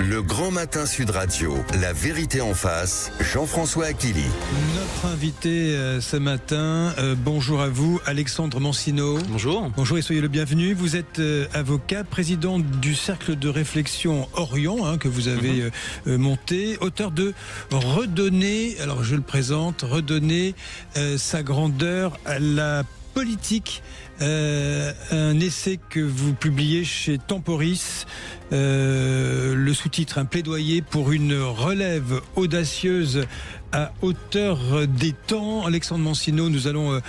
Le Grand Matin Sud Radio, la vérité en face, Jean-François Aquili. Notre invité ce matin, bonjour à vous, Alexandre Mancino. Bonjour. Bonjour et soyez le bienvenu. Vous êtes avocat, président du Cercle de réflexion Orient, que vous avez monté, auteur de Redonner, alors je le présente, Redonner sa grandeur à la politique. Un essai que vous publiez chez Temporis, le sous-titre, un plaidoyer pour une relève audacieuse à hauteur des temps. Alexandre Mancino, nous allons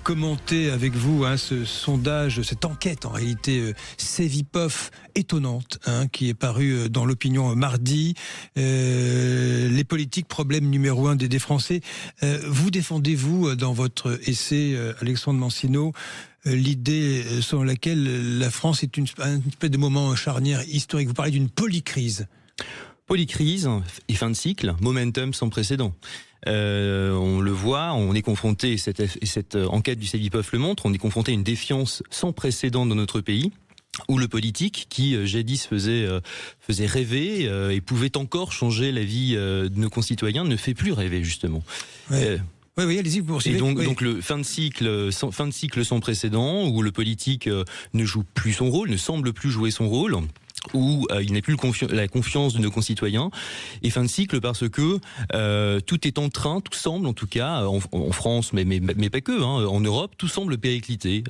commenter avec vous ce sondage, cette enquête en réalité Cevipof étonnante, qui est parue dans l'opinion mardi. Les politiques, problème numéro 1 des Français. Vous défendez-vous dans votre essai, Alexandre Mancino, l'idée selon laquelle la France est un espèce de moment charnière historique. Vous parlez d'une polycrise. Polycrise et fin de cycle, momentum sans précédent. On le voit, on est confronté, cette enquête du Cevipof le montre, on est confronté à une défiance sans précédent dans notre pays, où le politique, qui jadis faisait rêver et pouvait encore changer la vie de nos concitoyens, ne fait plus rêver justement. Ouais. Oui, allez-y, vous poursuivez. Et donc le fin de cycle sans précédent, où le politique ne joue plus son rôle, ne semble plus jouer son rôle, où il n'a plus la confiance de nos concitoyens, et fin de cycle parce que tout est en train, tout semble en tout cas, en France, mais pas que, en Europe, tout semble péricliter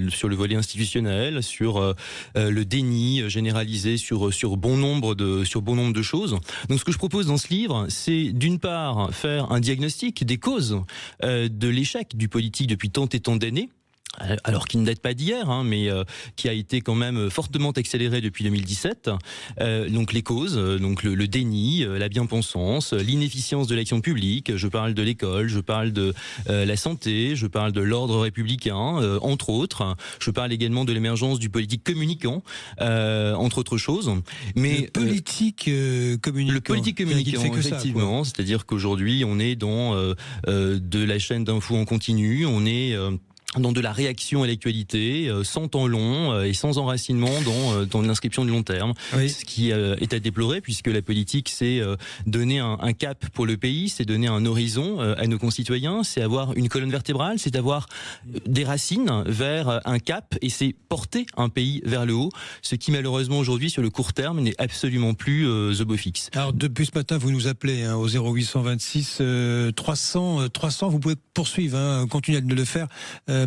sur le volet institutionnel, sur le déni généralisé sur bon nombre de choses. Donc ce que je propose dans ce livre, c'est d'une part faire un diagnostic des causes de l'échec du politique depuis tant et tant d'années, alors qui ne date pas d'hier, mais qui a été quand même fortement accéléré depuis 2017. Donc les causes, donc le déni, la bien-pensance, l'inefficience de l'action publique. Je parle de l'école, je parle de la santé, je parle de l'ordre républicain, entre autres. Je parle également de l'émergence du politique communicant, entre autres choses. Mais le politique communicant. Le politique communicant, effectivement. C'est-à-dire qu'aujourd'hui, on est dans de la chaîne d'infos en continu, on est dans de la réaction à l'actualité, sans temps long et sans enracinement dans l'inscription de long terme. Oui. Ce qui est à déplorer, puisque la politique, c'est donner un cap pour le pays, c'est donner un horizon à nos concitoyens, c'est avoir une colonne vertébrale, c'est avoir des racines vers un cap, et c'est porter un pays vers le haut, ce qui malheureusement aujourd'hui, sur le court terme, n'est absolument plus the beau fixe. Alors depuis ce matin, vous nous appelez au 0826 300, vous pouvez poursuivre, continuer de le faire,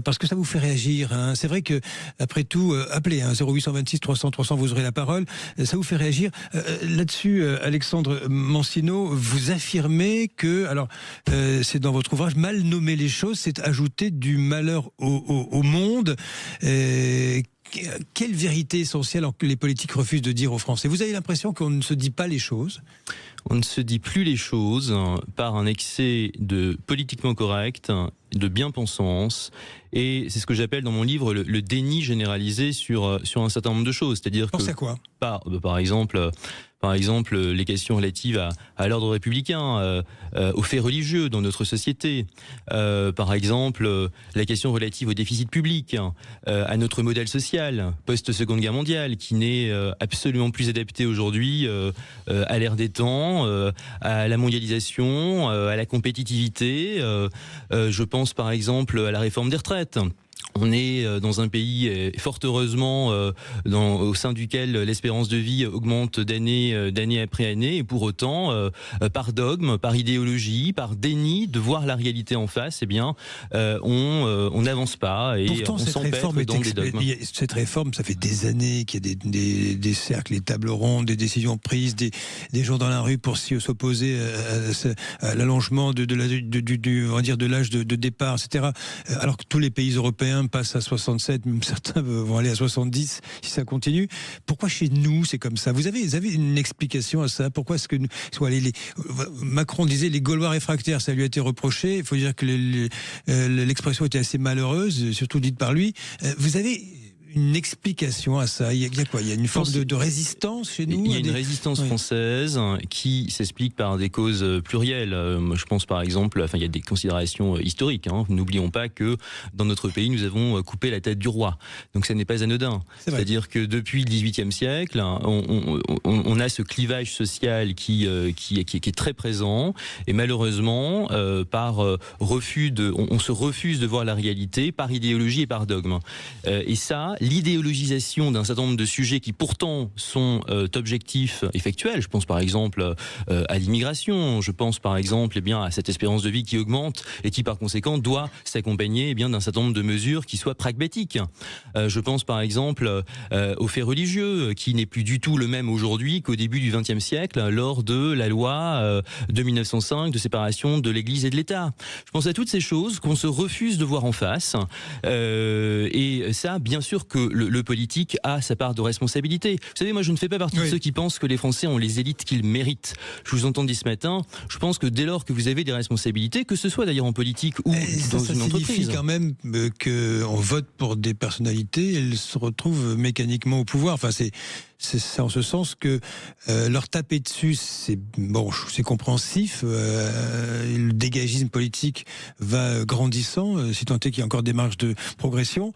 parce que ça vous fait réagir. C'est vrai que, après tout, appelez 0826 300, vous aurez la parole. Ça vous fait réagir. Là-dessus, Alexandre Mancino, vous affirmez que, alors, c'est dans votre ouvrage, mal nommer les choses, c'est ajouter du malheur au monde. Quelle vérité essentielle que les politiques refusent de dire aux Français? Vous avez l'impression qu'on ne se dit pas les choses? On ne se dit plus les choses par un excès de politiquement correct, de bien-pensance, et c'est ce que j'appelle dans mon livre le déni généralisé sur un certain nombre de choses. C'est-à-dire que à quoi? Par exemple, les questions relatives à l'ordre républicain, aux faits religieux dans notre société. Par exemple, la question relative au déficit public, à notre modèle social post-Seconde Guerre mondiale, qui n'est absolument plus adapté aujourd'hui à l'ère des temps, à la mondialisation, à la compétitivité. Je pense par exemple à la réforme des retraites. On est dans un pays, fort heureusement, au sein duquel l'espérance de vie augmente d'année après année, et pour autant, par dogme, par idéologie, par déni de voir la réalité en face, on n'avance pas, et pourtant, on s'empêtre dans des dogmes. Cette réforme, ça fait des années qu'il y a des cercles, des tables rondes, des décisions prises, des gens dans la rue pour s'opposer à l'allongement de l'âge de départ, etc. Alors que tous les pays européens passe à 67, même certains vont aller à 70 si ça continue. Pourquoi chez nous c'est comme ça? Vous avez une explication à ça? Pourquoi est-ce que Macron disait les Gaulois réfractaires, ça lui a été reproché. Il faut dire que l'expression était assez malheureuse, surtout dite par lui. Vous avez une explication à ça? Il y a quoi? Il y a une forme de résistance chez nous? Il y a une résistance française qui s'explique par des causes plurielles. Je pense par exemple, il y a des considérations historiques. N'oublions pas que dans notre pays, nous avons coupé la tête du roi. Donc ça n'est pas anodin. C'est-à-dire que depuis le XVIIIe siècle, on a ce clivage social qui est très présent. Et malheureusement, on se refuse de voir la réalité par idéologie et par dogme. Et ça, l'idéologisation d'un certain nombre de sujets qui pourtant sont objectifs et factuels, je pense par exemple à l'immigration, je pense par exemple à cette espérance de vie qui augmente et qui par conséquent doit s'accompagner d'un certain nombre de mesures qui soient pragmatiques. Je pense par exemple au fait religieux qui n'est plus du tout le même aujourd'hui qu'au début du XXe siècle lors de la loi de 1905 de séparation de l'Église et de l'État. Je pense à toutes ces choses qu'on se refuse de voir en face et ça, bien sûr que le politique a sa part de responsabilité. Vous savez, moi je ne fais pas partie de ceux qui pensent que les Français ont les élites qu'ils méritent. Je vous entends dire ce matin, je pense que dès lors que vous avez des responsabilités, que ce soit d'ailleurs en politique ou dans une entreprise. Ça signifie quand même qu'on vote pour des personnalités, elles se retrouvent mécaniquement au pouvoir. Enfin, c'est en ce sens que leur taper dessus, c'est compréhensif. Le dégagisme politique va grandissant, si tant est qu'il y a encore des marges de progression.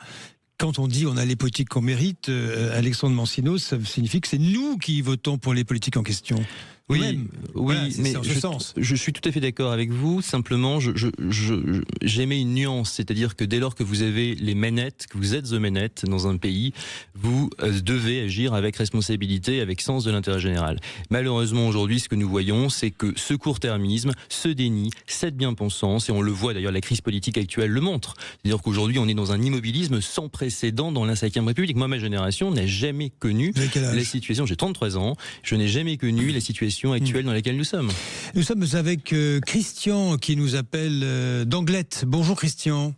Quand on dit on a les politiques qu'on mérite, Alexandre Mancinos, ça signifie que c'est nous qui votons pour les politiques en question. Oui, voilà, mais en ce sens. Je suis tout à fait d'accord avec vous. Simplement, j'émets une nuance, c'est-à-dire que dès lors que vous avez les manettes, que vous êtes aux manettes dans un pays, vous devez agir avec responsabilité, avec sens de l'intérêt général. Malheureusement, aujourd'hui, ce que nous voyons, c'est que ce court-termisme, ce déni, cette bien-pensance, et on le voit d'ailleurs, la crise politique actuelle le montre. C'est-à-dire qu'aujourd'hui, on est dans un immobilisme sans précédent dans la Ve République. Moi, ma génération n'a jamais connu la situation. J'ai 33 ans, je n'ai jamais connu la situation actuelle dans laquelle nous sommes. Nous sommes avec Christian qui nous appelle d'Anglet. Bonjour Christian.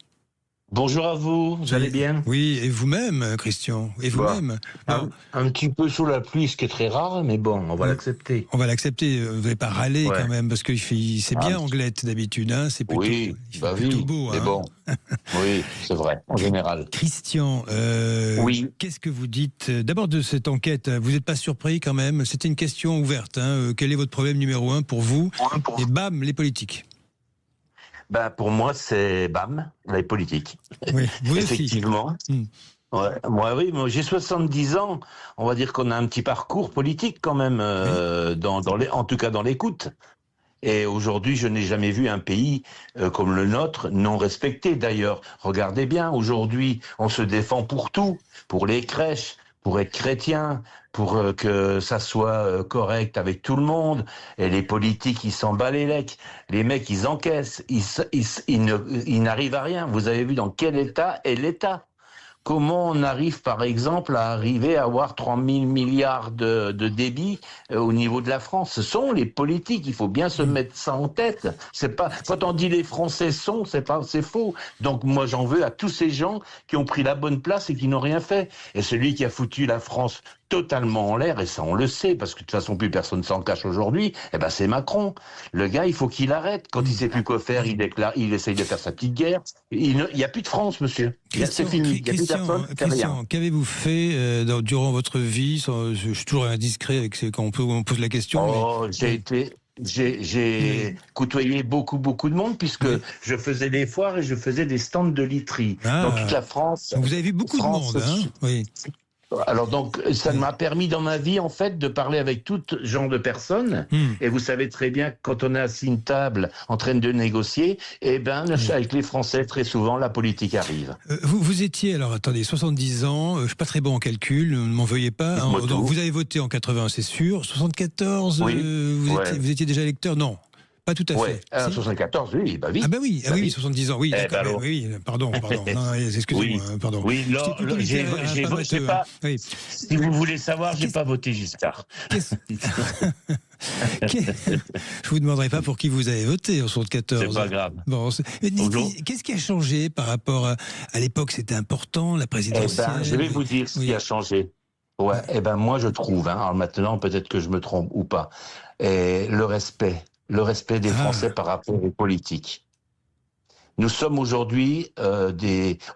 Bonjour à vous, vous allez bien? Oui, et vous-même Christian? Et vous-même? Un petit peu sous la pluie, ce qui est très rare, mais bon, on va l'accepter. On va l'accepter, vous n'allez pas râler quand même, parce que c'est bien Anglet d'habitude, c'est plutôt beau. Mais bon, oui, c'est vrai, en général. Christian, qu'est-ce que vous dites d'abord de cette enquête? Vous n'êtes pas surpris quand même? C'était une question ouverte. Quel est votre problème numéro 1 pour vous? Et bam, les politiques. Pour moi, c'est les politiques. Oui, vous effectivement. Moi, j'ai 70 ans. On va dire qu'on a un petit parcours politique quand même, en tout cas dans l'écoute. Et aujourd'hui, je n'ai jamais vu un pays comme le nôtre non respecté. D'ailleurs, regardez bien, aujourd'hui, on se défend pour tout, pour les crèches, pour être chrétien, pour que ça soit correct avec tout le monde. Et les politiques, ils s'en battent les lecs. Les mecs, ils encaissent. Ils n'arrivent à rien. Vous avez vu dans quel état est l'État? Comment on arrive, par exemple, à avoir 3 000 milliards de débit au niveau de la France? Ce sont les politiques, il faut bien se mettre ça en tête. C'est pas, quand on dit les Français c'est faux. Donc moi, j'en veux à tous ces gens qui ont pris la bonne place et qui n'ont rien fait. Et celui qui a foutu la France totalement en l'air, et ça on le sait, parce que de toute façon plus personne s'en cache aujourd'hui, c'est Macron. Le gars, il faut qu'il arrête. Quand il sait plus quoi faire, il essaye de faire sa petite guerre. Il n'y a plus de France, monsieur. C'est fini. Il n'y a plus personne. Christian, qu'avez-vous fait durant votre vie? Je suis toujours indiscret quand on pose la question. J'ai côtoyé beaucoup de monde, puisque je faisais des foires et je faisais des stands de literie dans toute la France. Vous avez vu beaucoup de monde, oui. Alors donc, ça m'a permis dans ma vie, en fait, de parler avec tout genre de personnes. Et vous savez très bien, quand on est assis à une table en train de négocier, avec les Français, très souvent, la politique arrive. Vous étiez, alors attendez, 70 ans, je ne suis pas très bon en calcul, ne m'en veuillez pas. Donc, vous avez voté en 80, c'est sûr. 74, vous étiez déjà électeur? Non. Pas tout à fait. 74, oui, oui. Oui, 70 ans, oui, d'accord. Oui, pardon. Non, excusez-moi, pardon. Oui, si vous voulez savoir, j'ai pas voté Giscard. Je vous demanderai pas pour qui vous avez voté en 74. C'est pas grave. Bon, qu'est-ce qui a changé par rapport à l'époque? C'était important, la présidentielle. Je vais vous dire ce qui a changé. Moi je trouve, alors maintenant peut-être que je me trompe ou pas, le respect des Français par rapport aux politiques. Nous sommes aujourd'hui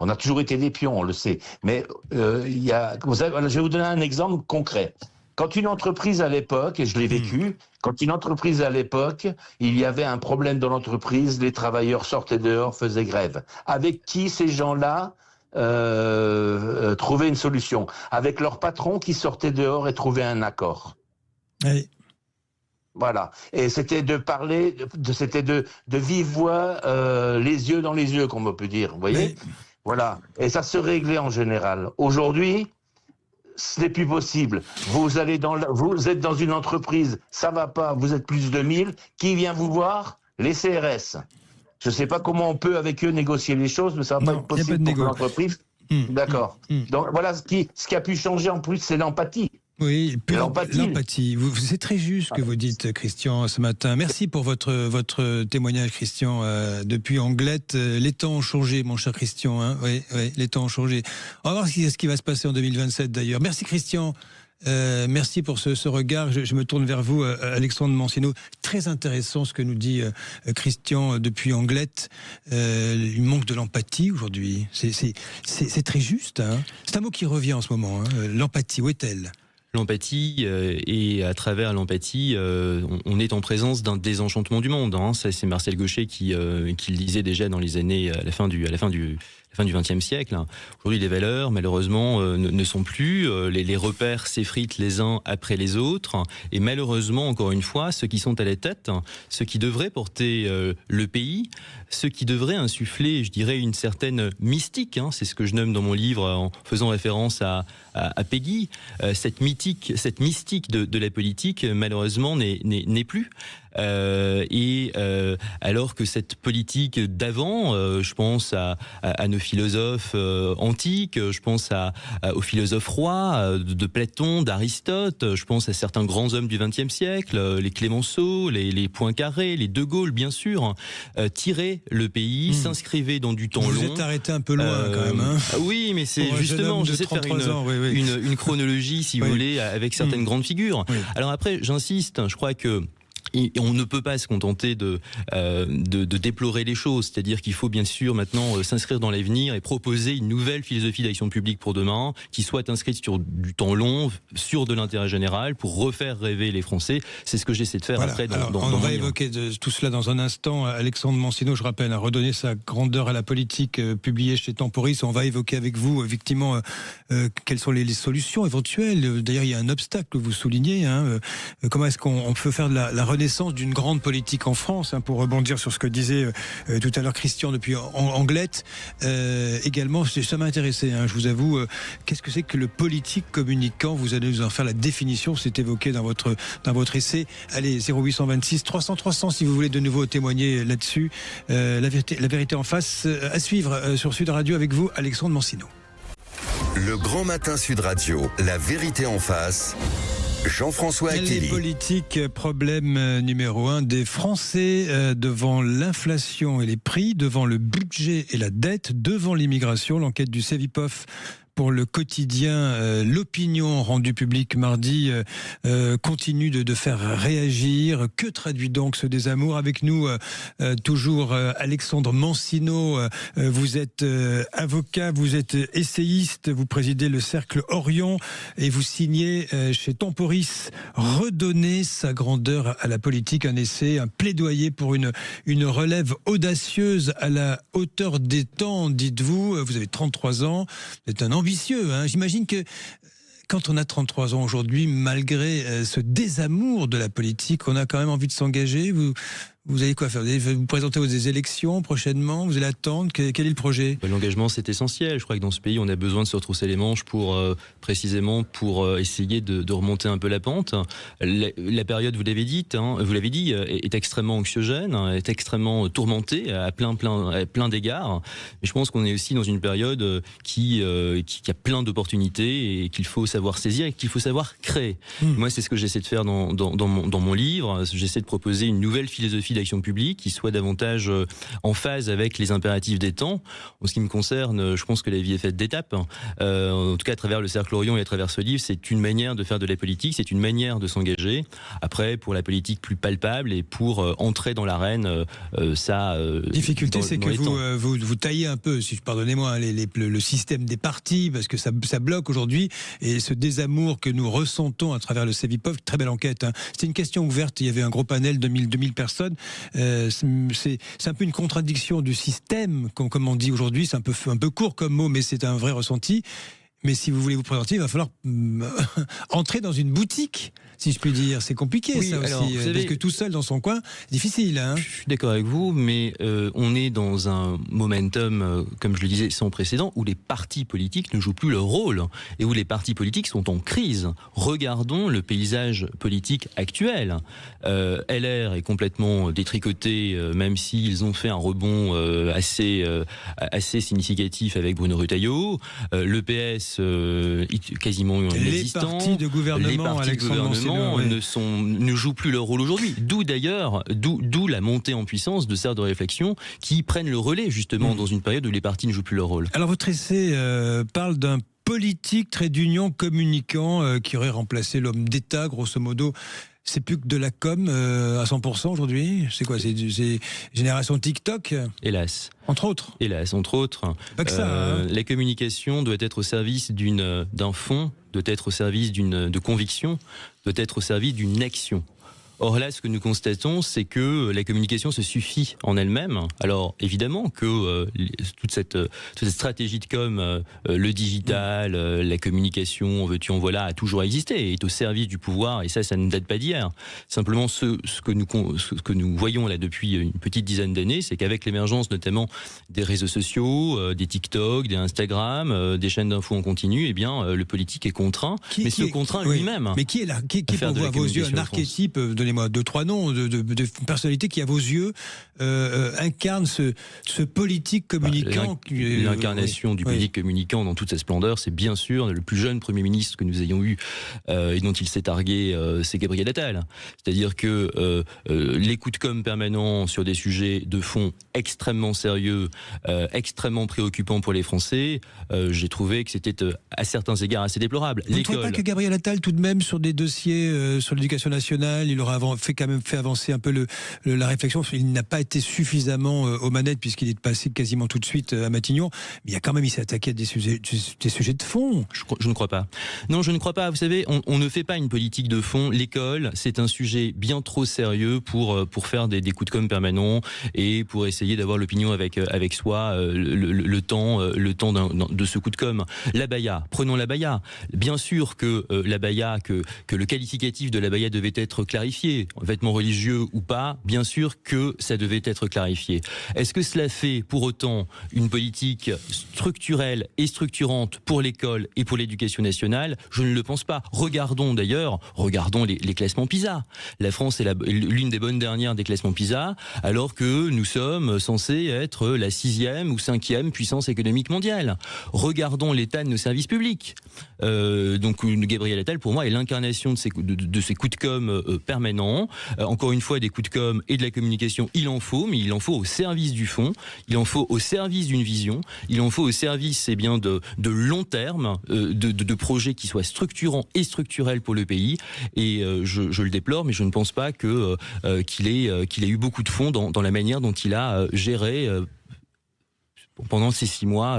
on a toujours été des pions, on le sait. Mais je vais vous donner un exemple concret. Quand une entreprise à l'époque, et je l'ai vécu, quand une entreprise à l'époque, il y avait un problème dans l'entreprise, les travailleurs sortaient dehors, faisaient grève. Avec qui ces gens-là trouvaient une solution? Avec leur patron qui sortait dehors et trouvait un accord. Oui. Voilà. Et c'était de parler, c'était de vive voix, les yeux dans les yeux, comme on peut dire. Vous voyez? Oui. Voilà. Et ça se réglait en général. Aujourd'hui, ce n'est plus possible. Vous êtes dans une entreprise, ça va pas, vous êtes plus de 1000. Qui vient vous voir? Les CRS. Je ne sais pas comment on peut avec eux négocier les choses, mais ça va pas être possible pour l'entreprise. D'accord. Donc voilà, ce qui a pu changer en plus, c'est l'empathie. Oui, l'empathie. C'est très juste ce que vous dites, Christian, ce matin. Merci pour votre témoignage, Christian. Depuis Anglette, les temps ont changé, mon cher Christian. Hein, oui, les temps ont changé. On va voir ce qui va se passer en 2027, d'ailleurs. Merci, Christian. Merci pour ce regard. Je me tourne vers vous, Alexandre Mancino. Très intéressant ce que nous dit Christian depuis Anglette. Il manque de l'empathie aujourd'hui. C'est très juste. Hein. C'est un mot qui revient en ce moment. Hein. L'empathie, où est-elle ? L'empathie, et à travers l'empathie, on est en présence d'un désenchantement du monde. Hein. Ça, c'est Marcel Gauchet qui le disait déjà dans les années à la fin du XXe siècle. Aujourd'hui, les valeurs, malheureusement, ne sont plus. Les repères s'effritent les uns après les autres. Et malheureusement, encore une fois, ceux qui sont à la tête, ceux qui devraient porter le pays, ceux qui devraient insuffler, je dirais, une certaine mystique, hein, c'est ce que je nomme dans mon livre en faisant référence à Peggy, cette mystique de la politique, malheureusement, n'est plus. Alors que cette politique d'avant, je pense à nos philosophes antiques, je pense aux philosophes rois de Platon, d'Aristote, je pense à certains grands hommes du XXe siècle, les Clémenceau, les Poincaré, les De Gaulle, bien sûr, tiraient le pays, s'inscrivaient dans du temps long. Vous êtes arrêté un peu loin quand même. Hein, oui, mais c'est justement, j'essaie de faire une chronologie, si vous voulez, avec certaines grandes figures. Oui. Alors après, j'insiste, je crois que on ne peut pas se contenter de déplorer les choses, c'est-à-dire qu'il faut bien sûr maintenant s'inscrire dans l'avenir et proposer une nouvelle philosophie d'action publique pour demain, qui soit inscrite sur du temps long, sur de l'intérêt général, pour refaire rêver les Français. C'est ce que j'essaie de faire après. On va évoquer tout cela dans un instant. Alexandre Mancino, je rappelle, a redonné sa grandeur à la politique, publié chez Temporis. On va évoquer avec vous, effectivement, quelles sont les solutions éventuelles. D'ailleurs, il y a un obstacle que vous soulignez. Hein. Comment est-ce qu'on peut faire de la renaissance d'une grande politique en France, hein, pour rebondir sur ce que disait tout à l'heure Christian depuis Anglette. Également, ça m'a intéressé, hein, je vous avoue. Qu'est-ce que c'est que le politique communicant? Vous allez nous en faire la définition, c'est évoqué dans votre essai. Allez, 0826 300 300 si vous voulez de nouveau témoigner là-dessus. La vérité en face, à suivre sur Sud Radio avec vous, Alexandre Mancino. Le Grand Matin Sud Radio, la vérité en face. Jean-François Acquélie. Les politiques, problème numéro 1 des Français devant l'inflation et les prix, devant le budget et la dette, devant l'immigration. L'enquête du Cevipof pour le quotidien L'Opinion, rendue publique mardi, continue de faire réagir. Que traduit donc ce désamour? Avec nous, toujours Alexandre Mancino. Vous êtes avocat, vous êtes essayiste, vous présidez le Cercle Orient et vous signez chez Temporis Redonner sa grandeur à la politique, un essai, un plaidoyer pour une relève audacieuse à la hauteur des temps, dites-vous. Vous avez 33 ans, vous êtes un ambitieux, hein. J'imagine que quand on a 33 ans aujourd'hui, malgré ce désamour de la politique, on a quand même envie de s'engager. Vous allez quoi faire? Vous allez vous présenter aux élections prochainement? Vous allez attendre? Quel est le projet? L'engagement, c'est essentiel. Je crois que dans ce pays, on a besoin de se retrousser les manches précisément pour essayer de remonter un peu la pente. La période, vous l'avez dit, est extrêmement anxiogène, est extrêmement tourmentée à plein d'égards. Mais je pense qu'on est aussi dans une période qui a plein d'opportunités et qu'il faut savoir saisir et qu'il faut savoir créer. Moi, c'est ce que j'essaie de faire dans mon livre. J'essaie de proposer une nouvelle philosophie philosophie d'action publique qui soit davantage en phase avec les impératifs des temps. En ce qui me concerne, je pense que la vie est faite d'étapes. En tout cas, à travers le Cercle Orion et à travers ce livre, c'est une manière de faire de la politique, c'est une manière de s'engager. Après, pour la politique plus palpable et pour entrer dans l'arène, ça... difficulté, c'est que vous taillez un peu, si pardonnez-moi, le système des partis, parce que ça bloque aujourd'hui, et ce désamour que nous ressentons à travers le Cevipof, très belle enquête. Hein. C'était une question ouverte, il y avait un gros panel de 2000 personnes. C'est un peu une contradiction du système, comme on dit aujourd'hui, c'est un peu court comme mot, mais c'est un vrai ressenti. Mais si vous voulez vous présenter, il va falloir entrer dans une boutique, si je puis dire. C'est compliqué, oui, ça aussi. Alors, parce que tout seul dans son coin, difficile. Hein. Je suis d'accord avec vous, mais on est dans un momentum, comme je le disais, sans précédent, où les partis politiques ne jouent plus leur rôle et où les partis politiques sont en crise. Regardons le paysage politique actuel. LR est complètement détricoté, même s'ils ont fait un rebond assez significatif avec Bruno Retailleau. Le PS quasiment inexistant. Les partis de gouvernement, ne jouent plus leur rôle aujourd'hui. D'où la montée en puissance de cercles de réflexion qui prennent le relais justement dans une période où les partis ne jouent plus leur rôle. Alors votre essai parle d'un politique trait d'union communicant qui aurait remplacé l'homme d'État, grosso modo. C'est plus que de la com à 100% aujourd'hui. C'est quoi? C'est génération TikTok? Hélas. Entre autres. Hélas, entre autres. Pas que ça. Hein. La communication doit être au service d'un fond, doit être au service de conviction, doit être au service d'une action. Or là, ce que nous constatons, c'est que la communication se suffit en elle-même. Alors évidemment que toute cette stratégie de com, le digital, la communication, en veux-tu en voilà, a toujours existé et est au service du pouvoir. Et ça ne date pas d'hier. Simplement, ce que nous voyons là depuis une petite dizaine d'années, c'est qu'avec l'émergence notamment des réseaux sociaux, des TikTok, des Instagram, des chaînes d'infos en continu, eh bien le politique est contraint, contraint lui-même. Mais qui est pour vous, à vos yeux, un archétype? Donnez-moi 2-3 noms de personnalités qui, à vos yeux, incarnent ce politique communicant. L'incarnation du politique communicant dans toute sa splendeur, c'est bien sûr le plus jeune Premier ministre que nous ayons eu et dont il s'est targué, c'est Gabriel Attal. C'est-à-dire que les coups de com' permanents sur des sujets de fond extrêmement sérieux, extrêmement préoccupants pour les Français, j'ai trouvé que c'était à certains égards assez déplorable. Vous ne trouvez pas que Gabriel Attal, tout de même, sur des dossiers sur l'éducation nationale, il aura fait avancer un peu la réflexion? Il n'a pas été suffisamment aux manettes puisqu'il est passé quasiment tout de suite à Matignon, mais il s'est attaqué à des sujets de fond. Je ne crois pas. Non, je ne crois pas. Vous savez, on ne fait pas une politique de fond. L'école, c'est un sujet bien trop sérieux pour faire des coups de com' permanents et pour essayer d'avoir l'opinion avec soi le temps de ce coup de com'. L'abaya, prenons l'abaya. Bien sûr que l'abaya, que le qualificatif de l'abaya devait être clarifié, vêtements religieux ou pas, bien sûr que ça devait être clarifié. Est-ce que cela fait pour autant une politique structurelle et structurante pour l'école et pour l'éducation nationale? Je ne le pense pas. Regardons les classements PISA. La France est l'une des bonnes dernières des classements PISA, alors que nous sommes censés être la 6e ou 5e puissance économique mondiale. Regardons l'état de nos services publics. Donc Gabriel Attal, pour moi, est l'incarnation de ces coups de com' permanents. Encore une fois, des coups de com' et de la communication, il en faut, mais il en faut au service du fond, il en faut au service d'une vision, il en faut au service de long terme, de projets qui soient structurants et structurels pour le pays. Et je le déplore, mais je ne pense pas qu'il ait eu beaucoup de fond dans la manière dont il a géré pendant ces 6 mois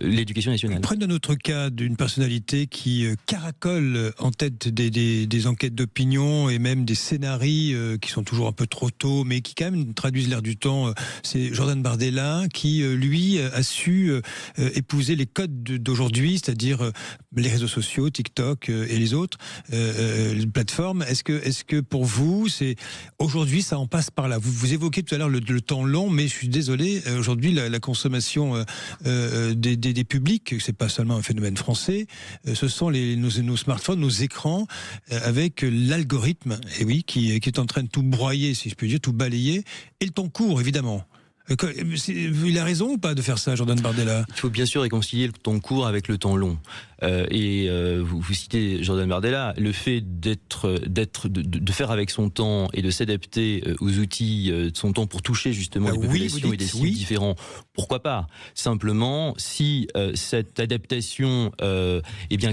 l'éducation nationale. Prenons un autre cas d'une personnalité qui caracole en tête des enquêtes d'opinion et même des scénarios qui sont toujours un peu trop tôt, mais qui quand même traduisent l'air du temps. C'est Jordan Bardella qui, lui, a su épouser les codes d'aujourd'hui, c'est-à-dire les réseaux sociaux, TikTok et les autres les plateformes. Est-ce que pour vous, aujourd'hui, ça en passe par là? Vous évoquez tout à l'heure le temps long, mais je suis désolé, aujourd'hui, la consommation des publics, c'est pas seulement un phénomène français, ce sont nos smartphones, nos écrans, avec l'algorithme, et oui, qui est en train de tout broyer, si je peux dire, tout balayer, et le temps court, évidemment. Il a raison ou pas de faire ça, Jordan Bardella? Il faut bien sûr réconcilier le temps court avec le temps long. vous citez Jordan Bardella, le fait de faire avec son temps et de s'adapter aux outils de son temps pour toucher justement les populations et des cibles différents, pourquoi pas? Simplement, si cette adaptation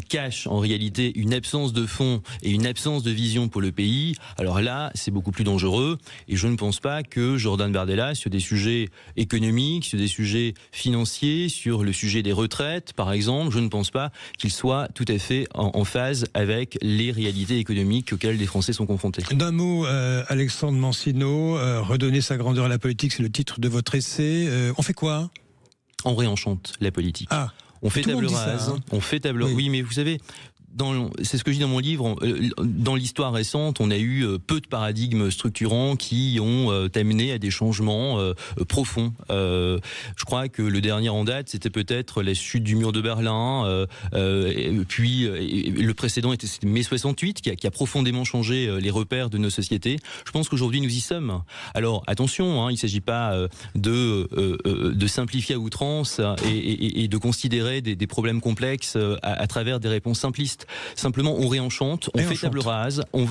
cache en réalité une absence de fond et une absence de vision pour le pays, alors là, c'est beaucoup plus dangereux. Et je ne pense pas que Jordan Bardella, sur des sujets économiques, sur des sujets financiers, sur le sujet des retraites, par exemple, je ne pense pas qu'il soit tout à fait en phase avec les réalités économiques auxquelles les Français sont confrontés. D'un mot, Alexandre Mancino, redonner sa grandeur à la politique, c'est le titre de votre essai. On fait quoi? On réenchante la politique. Ah, on fait table rase. On fait table. Oui, mais vous savez. C'est ce que je dis dans mon livre, dans l'histoire récente, on a eu peu de paradigmes structurants qui ont amené à des changements profonds. Je crois que le dernier en date, c'était peut-être la chute du mur de Berlin, puis le précédent c'était mai 68, qui a profondément changé les repères de nos sociétés. Je pense qu'aujourd'hui, nous y sommes. Alors, attention, il ne s'agit pas de simplifier à outrance et de considérer des problèmes complexes à travers des réponses simplistes. Simplement, on réenchante, on fait table rase, on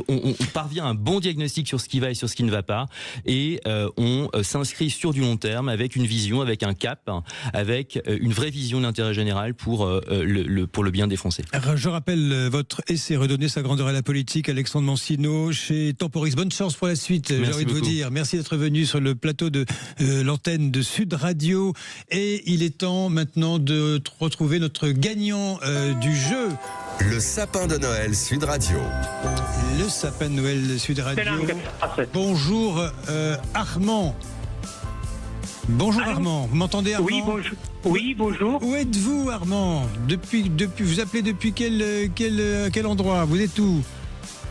parvient à un bon diagnostic sur ce qui va et sur ce qui ne va pas, et on s'inscrit sur du long terme avec une vision, avec un cap, avec une vraie vision d'intérêt général pour le bien des Français. Je rappelle votre essai Redonner sa grandeur à la politique, Alexandre Mancino, chez Temporis. Bonne chance pour la suite, j'ai envie de vous dire. Merci d'être venu sur le plateau de l'antenne de Sud Radio. Et il est temps maintenant de retrouver notre gagnant du jeu. Le sapin de Noël Sud Radio. Le sapin de Noël Sud Radio. Bonjour Armand. Bonjour. Allô Armand, vous m'entendez Armand? Oui, bonjour. Oui, bonjour. Où êtes-vous Armand? Depuis, vous appelez depuis quel endroit? Vous êtes où?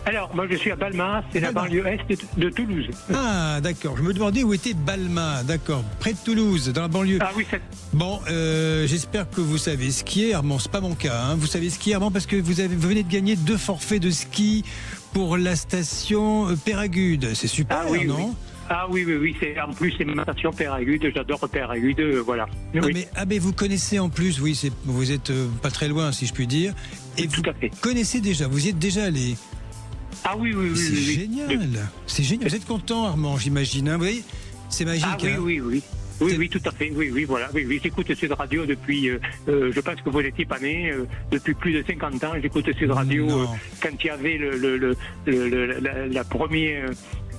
Alors, moi je suis à Balma, c'est la banlieue est de Toulouse. Ah, d'accord. Je me demandais où était Balma, d'accord. Près de Toulouse, dans la banlieue. Ah oui, c'est... Bon, j'espère que vous savez skier, Armand. C'est pas mon cas, hein. Vous savez skier, Armand, parce que vous venez de gagner 2 forfaits de ski pour la station Péragude. C'est super, non? Oui. Ah oui, en plus c'est ma station Péragude, j'adore Péragude, voilà. Oui. Mais vous connaissez en plus, oui, vous êtes pas très loin, si je puis dire. Et tout à fait. Connaissez déjà, vous y êtes déjà allé. Ah oui. C'est génial. C'est génial. Vous êtes content, Armand, j'imagine. Hein, vous voyez, c'est magique. Ah oui. Oui, tout à fait. Oui, voilà. Oui, j'écoute Sud Radio depuis, je pense que vous n'étiez pas né, depuis plus de 50 ans. J'écoute Sud Radio quand il y avait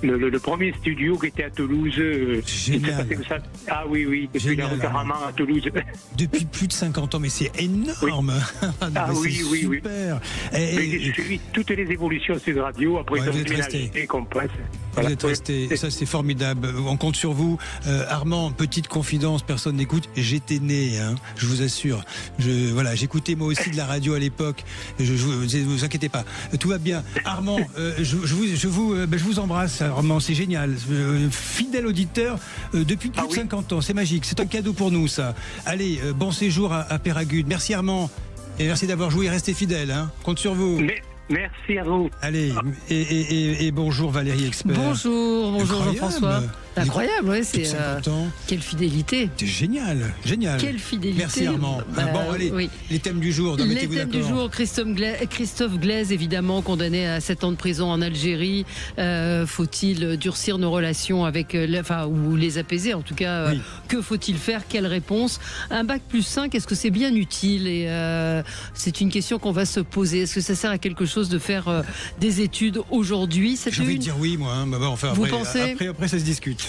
le premier studio qui était à Toulouse. Génial. Ah oui, depuis la rue Caraman à Toulouse. Depuis plus de 50 ans, mais c'est énorme. Oui. Super. J'ai suivi toutes les évolutions de Sud Radio, après ils ont déménagé et qu'on passe. Vous êtes resté, ça c'est formidable. On compte sur vous. Armand, petite confidence, personne n'écoute. J'étais né, hein, je vous assure. J'écoutais moi aussi de la radio à l'époque. Vous inquiétez pas, tout va bien. Armand, je vous embrasse. Armand, c'est génial. Fidèle auditeur depuis plus de 50 ans. C'est magique. C'est un cadeau pour nous, ça. Allez, bon séjour à Péragude. Merci Armand. Et merci d'avoir joué. Restez fidèle. Hein. Compte sur vous. Merci à vous. Allez, et bonjour Valérie Expert. Bonjour Jean-François. Incroyable, oui, c'est quelle fidélité. C'est génial. Quelle fidélité. Merci Armand. Les thèmes du jour, mettez-vous d'accord. Les thèmes du jour, Christophe Glaise, évidemment, condamné à 7 ans de prison en Algérie. Faut-il durcir nos relations avec, ou les apaiser en tout cas Que faut-il faire? Quelle réponse? Un bac+5, est-ce que c'est bien utile? Et c'est une question qu'on va se poser. Est-ce que ça sert à quelque chose de faire des études aujourd'hui? J'ai envie de dire oui, moi. Hein. Vous pensez? Après, ça se discute.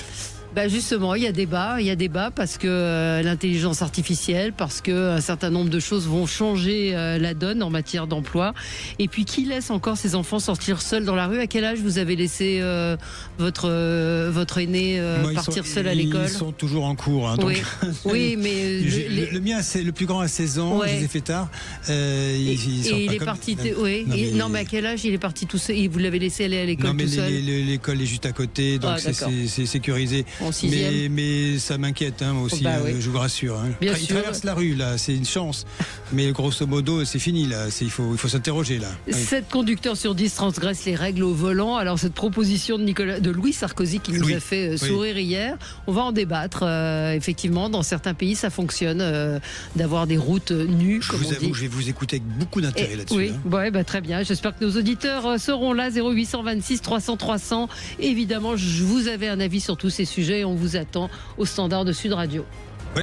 Justement, il y a débat parce que l'intelligence artificielle, parce que un certain nombre de choses vont changer la donne en matière d'emploi. Et puis, qui laisse encore ses enfants sortir seuls dans la rue? À quel âge vous avez laissé votre aîné partir seul à l'école? Ils sont toujours en cours. Hein, donc... Oui, mais le mien, c'est le plus grand à 16 ans. Je les ai fait tard. Il est parti. Non, mais à quel âge il est parti tout seul? Vous l'avez laissé aller à l'école tout seul? L'école est juste à côté, donc c'est sécurisé. en 6e. Mais ça m'inquiète, moi aussi, oui. Je vous rassure. Bien il traverse la rue, là, c'est une chance. Mais grosso modo, c'est fini, là. Il faut s'interroger, là. 7 conducteurs sur 10 transgressent les règles au volant. Alors, cette proposition de Louis Sarkozy qui nous a fait sourire hier, on va en débattre. Effectivement, dans certains pays, ça fonctionne d'avoir des routes nues. Je vous avoue, je vais vous écouter avec beaucoup d'intérêt là-dessus. Oui, très bien. J'espère que nos auditeurs seront là. 0826 300 300. Évidemment, vous avez un avis sur tous ces sujets et on vous attend au standard de Sud Radio. Ouais.